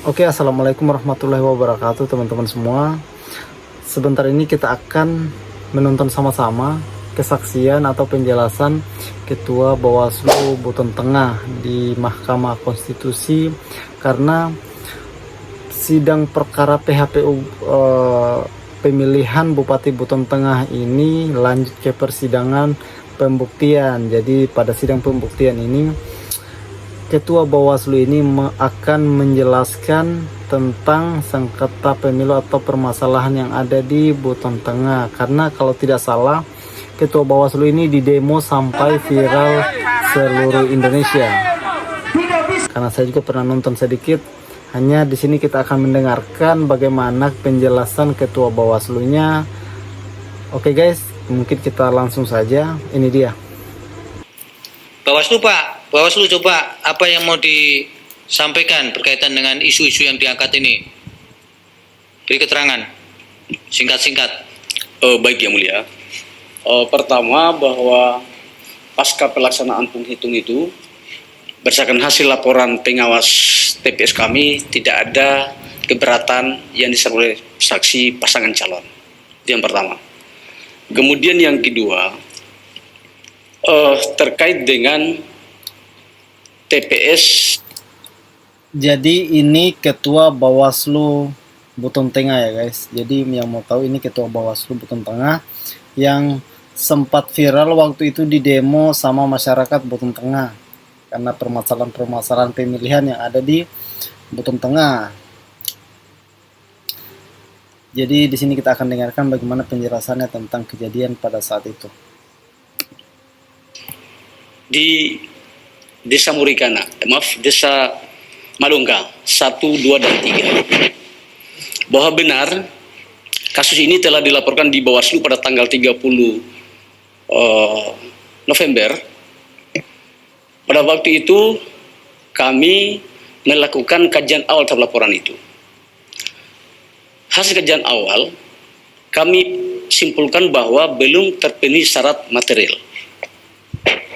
Oke, assalamualaikum warahmatullahi wabarakatuh, teman-teman semua. Sebentar ini kita akan menonton sama-sama kesaksian atau penjelasan Ketua Bawaslu Buton Tengah di Mahkamah Konstitusi karena sidang perkara PHPU pemilihan Bupati Buton Tengah ini lanjut ke persidangan pembuktian. Jadi pada sidang pembuktian ini Ketua Bawaslu ini akan menjelaskan tentang sengketa pemilu atau permasalahan yang ada di Buton Tengah. Karena kalau tidak salah, Ketua Bawaslu ini didemo sampai viral seluruh Indonesia. Karena saya juga pernah nonton sedikit, hanya di sini kita akan mendengarkan bagaimana penjelasan Ketua Bawaslu-nya. Oke guys, mungkin kita langsung saja. Ini dia. Bawaslu Pak, Bawaslu coba apa yang mau disampaikan berkaitan dengan isu-isu yang diangkat ini? Beri keterangan, singkat-singkat. Baik yang mulia. Pertama bahwa pasca pelaksanaan penghitung itu, berdasarkan hasil laporan pengawas TPS kami, tidak ada keberatan yang disampaikan oleh saksi pasangan calon. Itu yang pertama. Kemudian yang kedua, terkait dengan TPS. Jadi ini Ketua Bawaslu Buton Tengah ya guys. Jadi yang mau tahu ini Ketua Bawaslu Buton Tengah yang sempat viral waktu itu di demo sama masyarakat Buton Tengah karena permasalahan-permasalahan pemilihan yang ada di Buton Tengah. Jadi di sini kita akan dengarkan bagaimana penjelasannya tentang kejadian pada saat itu. Di Desa Murikana, Desa Malungka 1, 2, dan 3, bahwa benar kasus ini telah dilaporkan di Bawaslu pada tanggal 30 November. Pada waktu itu kami melakukan kajian awal terhadap laporan itu. Hasil kajian awal kami simpulkan bahwa belum terpenuhi syarat material.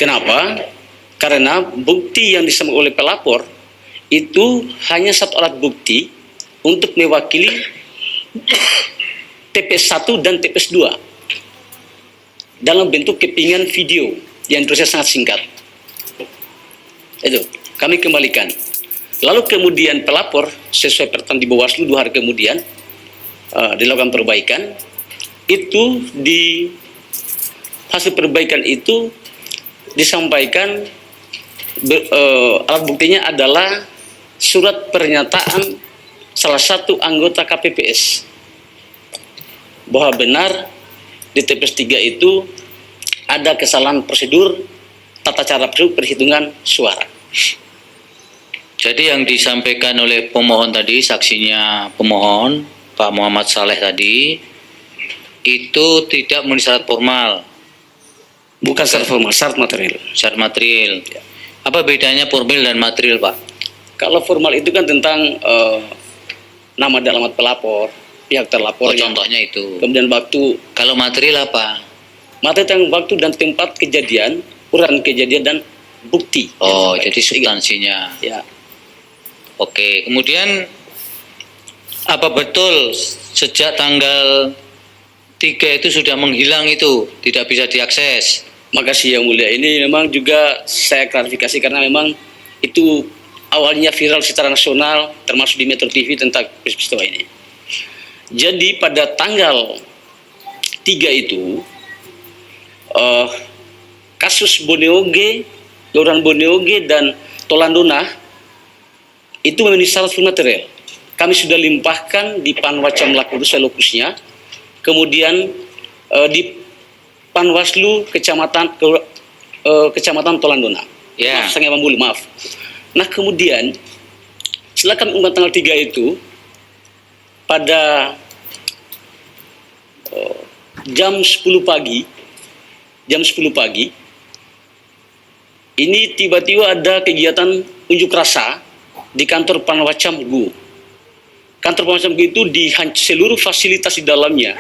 Kenapa? Karena bukti yang disampaikan oleh pelapor itu hanya satu alat bukti untuk mewakili TPS 1 dan TPS 2 dalam bentuk kepingan video yang proses sangat singkat. Itu kami kembalikan. Lalu kemudian pelapor sesuai peraturan di Bawaslu 2 hari kemudian dilakukan perbaikan. Itu di hasil perbaikan itu disampaikan alat buktinya adalah surat pernyataan salah satu anggota KPPS bahwa benar di TPS 3 itu ada kesalahan prosedur tata cara perhitungan suara. Jadi yang disampaikan oleh pemohon tadi, saksinya pemohon Pak Muhammad Saleh tadi, itu tidak memenuhi syarat formal. Bukan syarat formal, syarat material. Syarat material. Apa bedanya formal dan material, Pak? Kalau formal itu kan tentang nama dan alamat pelapor, pihak terlapor. Contohnya itu. Kemudian waktu. Kalau material apa? Materi tentang waktu dan tempat kejadian, urutan kejadian dan bukti. Oh, jadi substansinya. Ya. Oke, kemudian apa betul sejak tanggal 3 itu sudah menghilang itu, tidak bisa diakses? Makasih yang mulia. Ini memang juga saya klarifikasi karena memang itu awalnya viral secara nasional termasuk di Metro TV tentang peristiwa ini. Jadi pada tanggal 3 itu kasus Boneoge, Kelurahan Boneoge dan Tolandona itu memenuhi syarat material. Kami sudah limpahkan di Panwacam Lakurusa lokusnya, kemudian di Panwaslu Kecamatan Tolandona. Ya. Maaf, saya Bambulu, maaf. Nah kemudian setelah kami ungkap tanggal 3 itu pada jam 10 pagi ini tiba-tiba ada kegiatan unjuk rasa di kantor Panwacam GU. Kantor Panwacam GU itu seluruh fasilitas di dalamnya,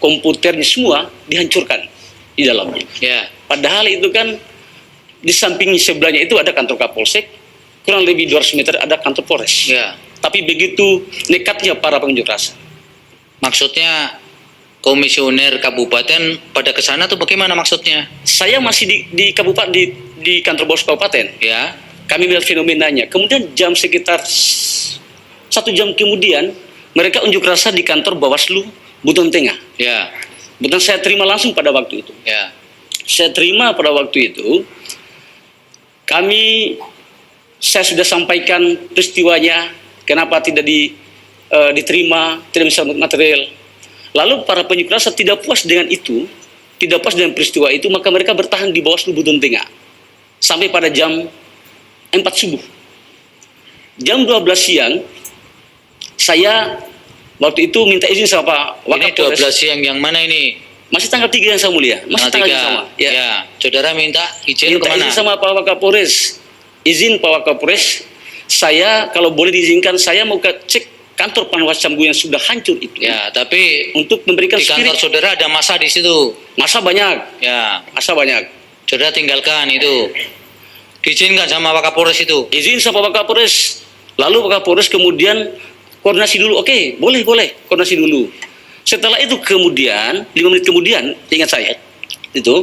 komputernya semua dihancurkan di dalamnya. Ya. Padahal itu kan di samping sebelahnya itu ada kantor Kapolsek, kurang lebih 200 meter ada kantor Polres. Ya. tapi begitu nekatnya para pengunjuk rasa. Maksudnya komisioner kabupaten pada ke sana tuh bagaimana maksudnya? Saya masih di kabupaten di kantor Bawaslu kabupaten. Ya. Kami melihat fenomenanya. Kemudian jam sekitar 1 jam kemudian mereka unjuk rasa di kantor Bawaslu Buton Tengah. Ya. Bukan saya terima langsung pada waktu itu. Ya. Saya terima pada waktu itu. Saya sudah sampaikan peristiwanya, kenapa tidak diterima, tidak bisa material. Lalu para pengunjuk rasa tidak puas dengan itu, tidak puas dengan peristiwa itu, maka mereka bertahan di Bawaslu Buton Tengah sampai pada jam 4 subuh. Jam 12 siang, saya waktu itu minta izin sama Pak Ini Wakapolres. 12 siang yang mana ini? Masih tanggal 3 yang saya mulia. Masih tanggal 3 sama. Ya. Ya. Saudara minta izin Minta kemana? izin sama Pak Wakapolres. Izin Pak Wakapolres, saya kalau boleh diizinkan, saya mau cek kantor Panwas Camgu yang sudah hancur itu. Ya, tapi Untuk memberikan di kantor spirit. saudara ada masa di situ. Masa banyak, Ya. masa banyak. Saudara tinggalkan itu. Diizinkan sama Pak Kapolres itu. Izin sama Pak Kapolres. Lalu Pak Kapolres kemudian koordinasi dulu. Oke, boleh, koordinasi dulu. Setelah itu kemudian, 5 menit kemudian, ingat saya, itu,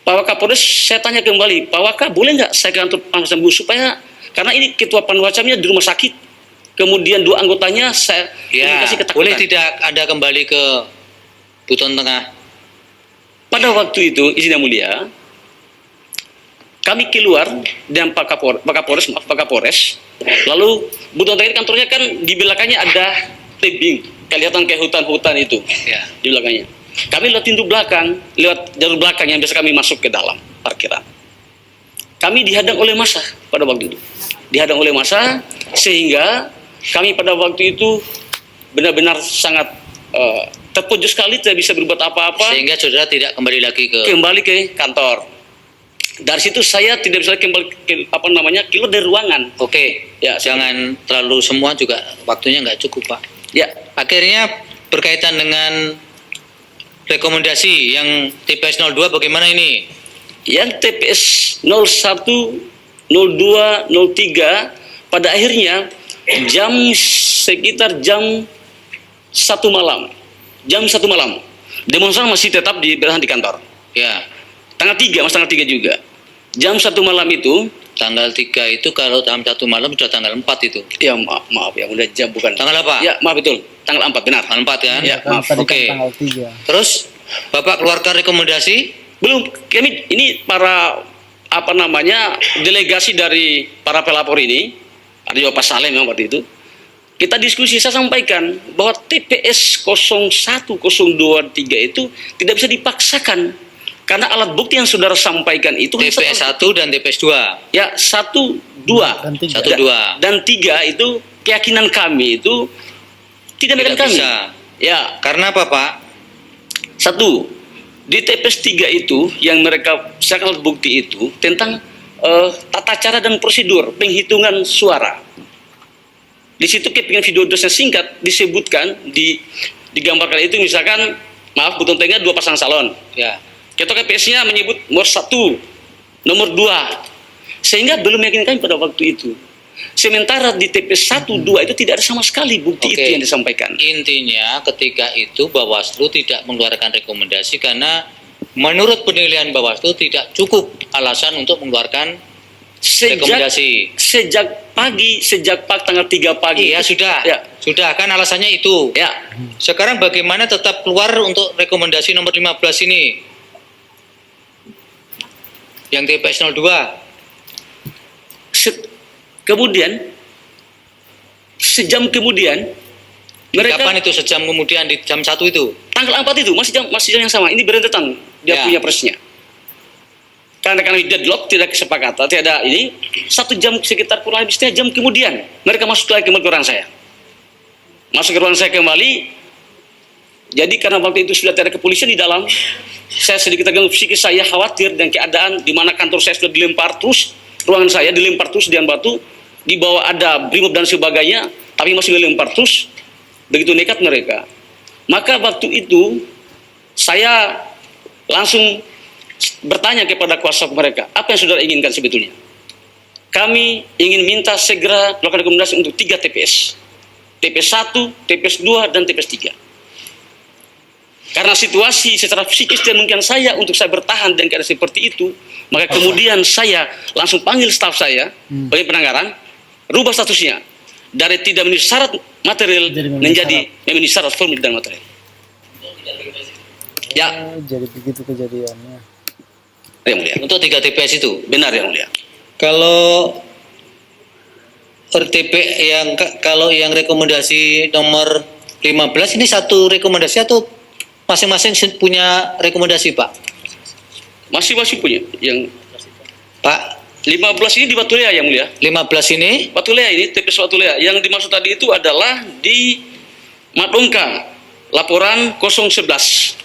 Pak Kapolres, saya tanya kembali, Pak Waka, boleh nggak saya ke kantor Panwas Camgu supaya, karena ini ketua Panwascamnya di rumah sakit, kemudian 2 anggotanya saya Ya, kasih ketakutan. boleh tidak Anda kembali ke Buton Tengah? Pada waktu itu, izin yang mulia, kami keluar dengan Pak Kapolres, lalu Buton Tengah kantornya kan di belakangnya ada tebing, kelihatan kayak hutan-hutan itu Ya. di belakangnya. Kami lewat pintu belakang, lewat jalur belakang yang biasa kami masuk ke dalam parkiran. Kami dihadang oleh massa pada waktu itu, dihadang oleh massa sehingga kami pada waktu itu benar-benar sangat terpojok sekali, tidak bisa berbuat apa-apa. Sehingga saudara tidak kembali lagi ke Kembali ke kantor. Dari situ saya tidak bisa kembali keluar dari ruangan. Oke, Ya, jangan terlalu semua juga waktunya nggak cukup, Pak. Ya, Akhirnya berkaitan dengan rekomendasi yang TPS 02 bagaimana ini? yang TPS 01, 02, 03 pada akhirnya sekitar jam 1 malam. Jam 1 malam. Demonstran masih tetap bertahan di kantor. Ya, Tanggal 3 juga. Jam 1 malam itu, tanggal 3 itu kalau jam 1 malam sudah tanggal 4 itu. ya maaf ya, udah jam bukan. Tanggal apa? Ya, maaf betul. Tanggal 4 benar. Tanggal 4 kan? Ya, Kan maaf. tadi Oke. kan tanggal 3. Terus Bapak keluarkan rekomendasi? Belum, kami ini para delegasi dari para pelapor ini, ada juga Pak Saleh memang waktu itu. Kita diskusi, saya sampaikan bahwa TPS 01, 02, 3 itu tidak bisa dipaksakan karena alat bukti yang saudara sampaikan itu TPS 1 dan TPS 2. ya 1, 2 Dan 3. 1, 2. dan 3 itu keyakinan kami itu tidak Tidak kami. bisa. Ya, Karena apa, Pak? 1, di TPS 3 itu yang mereka misalkan alat bukti itu tentang tata cara dan prosedur penghitungan suara. Di situ kepingan video dosnya singkat disebutkan digambarkan itu misalkan Buton Tengah 2 pasang salon. Ya. Ketua KPS-nya menyebut nomor 1, nomor 2. Sehingga belum meyakinkan pada waktu itu. Sementara di TPS 1, 2 itu tidak ada sama sekali bukti Oke. itu yang disampaikan. Intinya ketika itu Bawaslu tidak mengeluarkan rekomendasi karena menurut penilaian Bawaslu tidak cukup alasan untuk mengeluarkan rekomendasi. Sejak tanggal 3 pagi. Iya sudah, Ya. sudah kan alasannya itu. Ya, Sekarang bagaimana tetap keluar untuk rekomendasi nomor 15 ini? Yang TPS 02. kemudian sejam kemudian mereka Kapan itu sejam kemudian di jam 1 itu? tanggal 4 itu masih jam yang sama. Ini berentetan dia Ya. punya presnya. Karena kami deadlock, tidak kesepakatan, tidak ada ini. 1 jam sekitar kurang lebih setengah jam kemudian mereka masuk lagi ke ruangan saya. Masuk ke ruangan saya kembali. Jadi karena waktu itu sudah tidak ada kepolisian di dalam, saya sedikit terganggu psikis, saya khawatir dengan keadaan di mana kantor saya sudah dilempar terus, ruangan saya dilempar terus dengan batu, di bawah ada brimob dan sebagainya, tapi masih dilempar terus. Begitu nekat mereka. Maka waktu itu saya langsung bertanya kepada kuasa mereka, apa yang saudara inginkan sebetulnya? kami ingin minta segera melakukan rekomendasi untuk 3 TPS. TPS 1, TPS 2, dan TPS 3. Karena situasi secara psikis dan mungkin saya untuk saya bertahan dan keadaan seperti itu, maka kemudian saya langsung panggil staf saya, bagi penanggaran, rubah statusnya dari tidak memenuhi syarat material menjadi memenuhi syarat formil dan material. Ya, Jadi begitu kejadiannya. Yang Mulia. Untuk 3 TPS itu. Benar Yang Mulia. Kalau RTP kalau yang rekomendasi nomor 15 ini satu rekomendasi atau masing-masing punya rekomendasi, Pak? Masing-masing punya. Yang Pak, 15 ini di Batu Lea Yang Mulia. 15 ini Batu Lea ini TPS Batu Lea. Yang dimaksud tadi itu adalah di Madongka, laporan 011.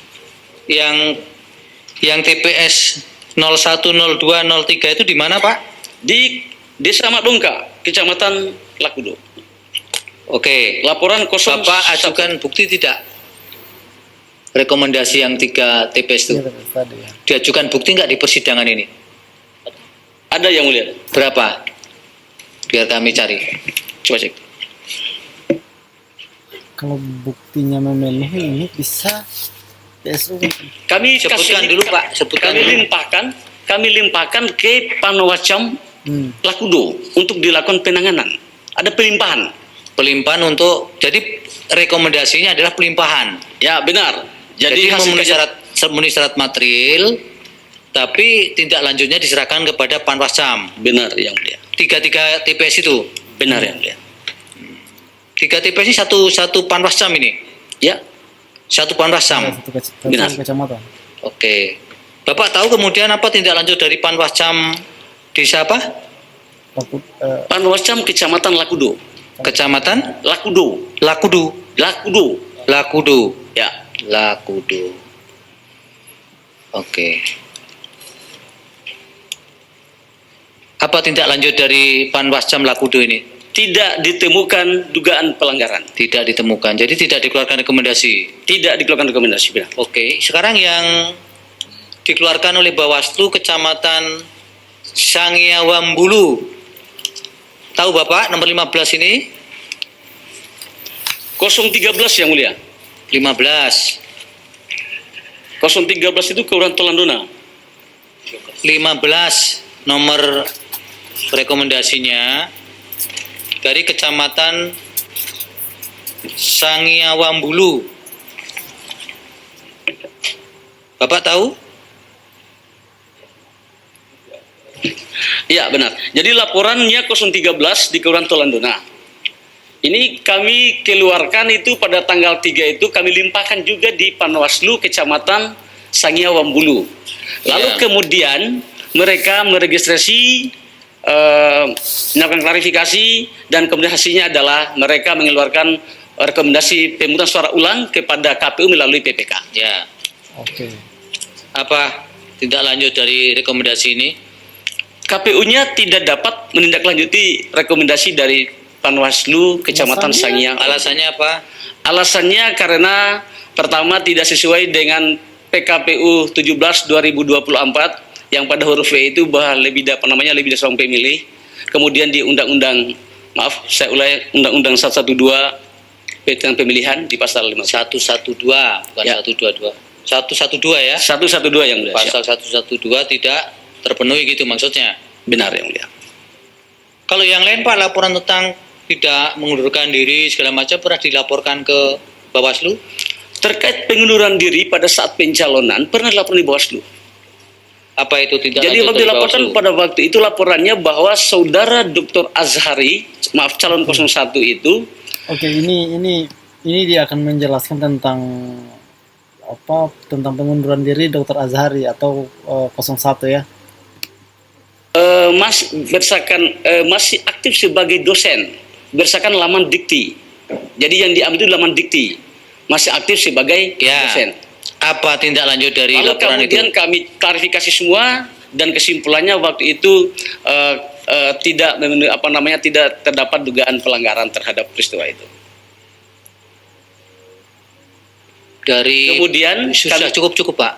yang TPS 01, 02, 03 itu di mana, Pak? Di Desa Madongka, Kecamatan Lakudo. Oke. Laporan 0. Bapak ajukan bukti tidak? Rekomendasi yang 3 TPS itu. Iya, tadi ya. Diajukan bukti nggak di persidangan ini? Ada Yang Mulia. Berapa? Biar kami cari. Coba cek. Kalau buktinya memenuhi ini bisa PSU. Kami Sebutkan kasih- dulu, Pak. Sebutkan Kami dulu. limpahkan ke Panwascam Lakudo untuk dilakukan penanganan. Ada pelimpahan. Pelimpahan untuk, jadi rekomendasinya adalah pelimpahan. Ya benar. Jadi hasil memenuhi syarat material, tapi tindak lanjutnya diserahkan kepada Panwascam. benar Yang Mulia. 3 TPS itu. Benar Yang Mulia. 3 TPS ini satu Panwascam ini. Ya, Satu Panwascam. Benar. Kecamatan. Oke. Bapak tahu kemudian apa tindak lanjut dari Panwascam desa apa? Panwascam Kecamatan Lakudo. Kecamatan Lakudo. Lakudu. Lakudo. Lakudu. Ya. Lakudu. Oke. Apa tindak lanjut dari Panwascam Lakudu ini? Tidak ditemukan dugaan pelanggaran. Tidak ditemukan. Jadi tidak dikeluarkan rekomendasi. Tidak dikeluarkan rekomendasi. Benar. Oke. Sekarang yang dikeluarkan oleh Bawaslu Kecamatan Sangiawambulu. Tahu Bapak nomor 15 ini? 013 Yang Mulia. 15. 013 itu Kelurahan Tolandona. 15 nomor rekomendasinya dari Kecamatan Sangiawambulu. Bapak tahu? Iya benar. Jadi laporannya 013 di Kelurahan Tolandona. Ini kami keluarkan itu pada tanggal 3 itu kami limpahkan juga di Panwaslu Kecamatan Sangiawambulu. Lalu Ya. kemudian mereka meregistrasi, melakukan klarifikasi, dan kemudian hasilnya adalah mereka mengeluarkan rekomendasi pemungutan suara ulang kepada KPU melalui PPK. Ya. Oke. Apa tindak lanjut dari rekomendasi ini? KPU-nya tidak dapat menindaklanjuti rekomendasi dari Panwaslu Kecamatan Sangiang. Alasannya apa? Alasannya karena pertama tidak sesuai dengan PKPU 17/2024 yang pada huruf V itu bahwa lebih dari seorang pemilih. Kemudian di Undang-Undang 112 tentang pemilihan di pasal 5. 112 bukan Ya. 122. 112 ya. 112 Yang Mulia. Pasal 112 tidak terpenuhi gitu maksudnya. Benar Yang Mulia. Kalau yang lain Pak, laporan tentang tidak mengundurkan diri segala macam pernah dilaporkan ke Bawaslu? Terkait pengunduran diri pada saat pencalonan pernah dilaporkan di Bawaslu. Apa itu tidak Jadi lanjut waktu dari dilaporkan Bawaslu? pada waktu itu laporannya bahwa saudara Dr. Azhari, calon 01 itu Oke, ini dia akan menjelaskan tentang tentang pengunduran diri Dr. Azhari atau 01 ya. masih aktif sebagai dosen berdasarkan laman dikti. Jadi yang diambil itu laman dikti. Masih aktif sebagai Ya. dosen. Apa tindak lanjut dari Lalu laporan itu? kemudian kami klarifikasi semua dan kesimpulannya waktu itu tidak terdapat dugaan pelanggaran terhadap peristiwa itu. Dari Kemudian sudah kami- cukup Pak.